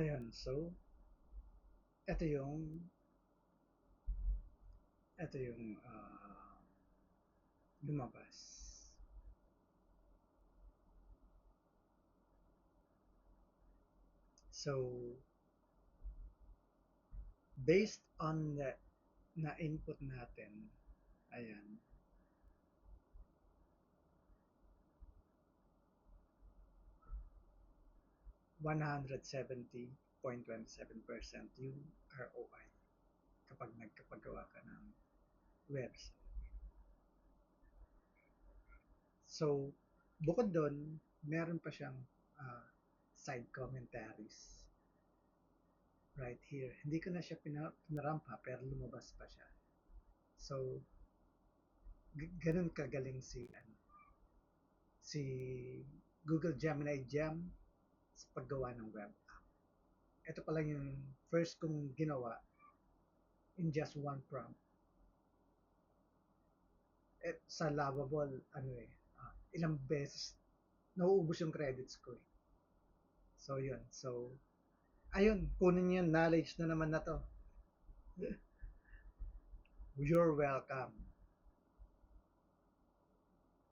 Ayun, so eto yung eto yung, lumabas. So, based on the na-input natin, ayan, 170.27% yung ROI kapag nagpagawa ka ng website. So, bukod dun, meron pa siyang side commentaries right here. Hindi ko na siya pinarampa pero lumabas pa siya. So, ganun kagaling si Google Gemini Gem sa paggawa ng web app. Ito pa lang yung first kong ginawa in just one prompt. Sa Lovable, ilang beses nauubos yung credits ko eh. So, yun. So, ayun, kunin yun, knowledge na naman na to. You're welcome.